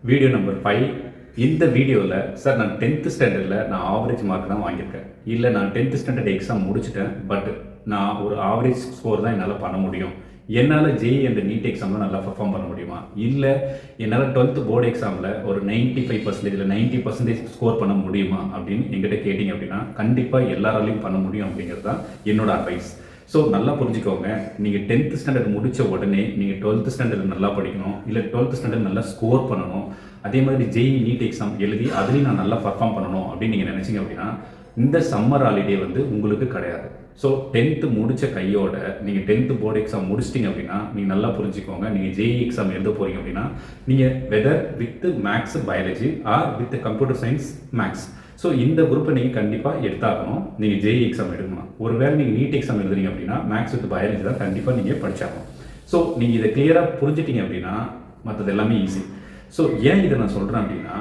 Video number 5. இந்த வீடியோவில் sir நான் 10th ஸ்டாண்டர்டில் நான் ஆவரேஜ் மார்க் தான் வாங்கியிருக்கேன். இல்லை நான் 10th ஸ்டாண்டர்ட் எக்ஸாம் முடிச்சிட்டேன். பட் நான் ஒரு ஆவரேஜ் ஸ்கோர் தான் என்னால் பண்ண முடியும். என்னால் ஜேஇ அண்ட் நீட் எக்ஸாமில் நல்லா பர்ஃபார்ம் பண்ண முடியுமா? இல்லை என்னால் 12th போர்டு எக்ஸாமில் ஒரு 95% இல்லை 90% ஸ்கோர் பண்ண முடியுமா அப்படின்னு எங்கிட்ட கேட்டிங்க அப்படின்னா கண்டிப்பாக எல்லாராலையும் பண்ண முடியும் அப்படிங்கிறது தான் என்னோட அட்வைஸ். ஸோ நல்லா புரிஞ்சுக்கோங்க, நீங்கள் 10th ஸ்டாண்டர்ட் முடித்த உடனே நீங்கள் 12th ஸ்டாண்டர்ட் நல்லா படிக்கணும், இல்லை 12th ஸ்டாண்டர்ட் நல்லா ஸ்கோர் பண்ணணும், அதே மாதிரி ஜேஇ நீட் எக்ஸாம் எழுதி அதுலேயும் நான் நல்லா பர்ஃபார்ம் பண்ணணும் அப்படின்னு நீங்கள் நினச்சிங்க அப்படின்னா இந்த சம்மர் ஹாலிடே வந்து உங்களுக்கு கிடையாது. ஸோ 10th முடித்த கையோட நீங்கள் 10th போர்டு எக்ஸாம் முடிச்சிட்டிங்க அப்படின்னா நீங்கள் நல்லா புரிஞ்சுக்கோங்க, நீங்கள் ஜேஇ எக்ஸாம் எழுத போகிறீங்க அப்படின்னா நீங்கள் whether with maths biology or with computer science maths, so இந்த குரூப்பை நீங்கள் கண்டிப்பாக எடுத்தாகணும். நீங்கள் ஜேஇ எக்ஸாம் எடுக்கணும். ஒருவேளை நீங்கள் நீட் எக்ஸாம் எழுதுறீங்க அப்படின்னா மேக்ஸ் வித் பயாலஜி தான் கண்டிப்பாக நீங்கள் படிச்சாகணும். ஸோ நீங்கள் இதை கிளியராக புரிஞ்சிட்டிங்க அப்படின்னா மற்றது எல்லாமே ஈஸி. ஸோ ஏன் இதை நான் சொல்கிறேன் அப்படின்னா,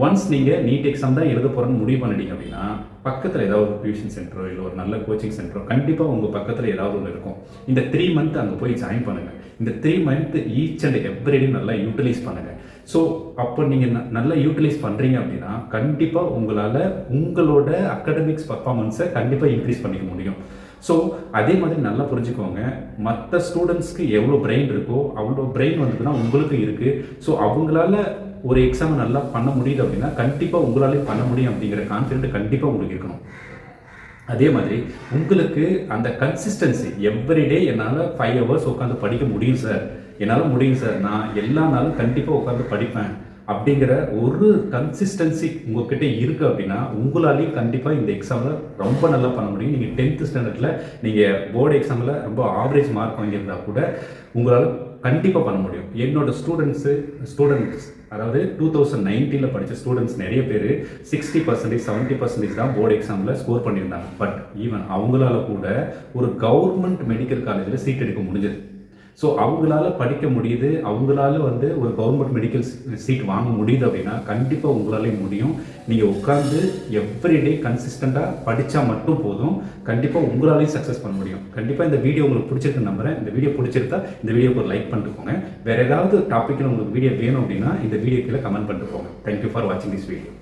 ஒன்ஸ் நீங்கள் நீட் எக்ஸாம் தான் எழுத போகிறேன்னு முடிவு பண்ணிட்டீங்க அப்படின்னா பக்கத்தில் ஏதாவது ஒரு டியூஷன் சென்டரோ இல்லை ஒரு நல்ல கோச்சிங் சென்டரோ கண்டிப்பாக உங்கள் பக்கத்தில் ஏதாவது ஒன்று இருக்கும். இந்த 3 month அங்கே போய் ஜாயின் பண்ணுங்கள். இந்த 3 month ஈச் அண்ட் எவ்ரிடே நல்லா யூட்டிலைஸ் பண்ணுங்கள். ஸோ அப்போ நீங்கள் நல்லா யூட்டிலைஸ் பண்ணுறீங்க அப்படின்னா கண்டிப்பாக உங்களால் உங்களோட அகாடமிக்ஸ் பர்ஃபார்மன்ஸை கண்டிப்பாக இன்க்ரீஸ் பண்ணிக்க முடியும். ஸோ அதே மாதிரி நல்லா புரிஞ்சுக்கோங்க, மற்ற ஸ்டூடெண்ட்ஸ்க்கு எவ்வளோ பிரெயின் இருக்கோ அவ்வளோ பிரெயின் வந்துன்னா உங்களுக்கு இருக்குது. ஸோ அவங்களால ஒரு எக்ஸாமை நல்லா பண்ண முடியுது அப்படின்னா கண்டிப்பாக உங்களாலே பண்ண முடியும் அப்படிங்கிற கான்ஃபிடென்ட் கண்டிப்பாக உங்களுக்கு இருக்கணும். அதே மாதிரி உங்களுக்கு அந்த கன்சிஸ்டன்சி எவ்ரிடே என்னால் 5 hours உட்காந்து படிக்க முடியும் சார், என்னால் முடியும் சார், நான் எல்லா நாளும் கண்டிப்பாக உட்காந்து படிப்பேன் அப்படிங்கிற ஒரு கன்சிஸ்டன்சி உங்கள்கிட்ட இருக்குது அப்படின்னா உங்களாலேயும் கண்டிப்பாக இந்த எக்ஸாமில் ரொம்ப நல்லா பண்ண முடியும். நீங்கள் 10th ஸ்டாண்டர்டில் நீங்கள் போர்டு எக்ஸாமில் ரொம்ப ஆவரேஜ் மார்க் வாங்கியிருந்தால் கூட உங்களால் கண்டிப்பாக பண்ண முடியும். என்னோட ஸ்டூடெண்ட்ஸ் அதாவது 2019 படித்த ஸ்டூடெண்ட்ஸ் நிறைய பேர் 60%, 70% தான் போர்டு எக்ஸாமில் ஸ்கோர் பண்ணியிருந்தாங்க. பட் ஈவன் அவங்களால கூட ஒரு கவர்மெண்ட் மெடிக்கல் காலேஜில் சீட் எடுக்க முடிஞ்சது. ஸோ அவங்களால படிக்க முடியுது, அவங்களால ஒரு கவர்மெண்ட் மெடிக்கல் சீட் வாங்க முடியுது அப்படின்னா கண்டிப்பாக உங்களாலே முடியும். நீங்கள் உட்காந்து எவ்ரிடே கன்சிஸ்டண்ட்டாக படித்தா மட்டும் போதும், கண்டிப்பாக உங்களாலேயும் சக்ஸஸ் பண்ண முடியும். கண்டிப்பாக இந்த வீடியோ உங்களுக்கு பிடிச்சிருக்கு நம்புறேன். இந்த வீடியோ பிடிச்சிருந்தா இந்த வீடியோக்கு ஒரு லைக் பண்ணிட்டு போங்க. வேறு ஏதாவது டாப்பிக்கில் உங்களுக்கு வீடியோ வேணும் அப்படின்னா இந்த வீடியோ கீழே கமெண்ட் பண்ணிட்டு போங்க. தேங்க்யூ ஃபார் வாட்சிங் திஸ் வீடியோ.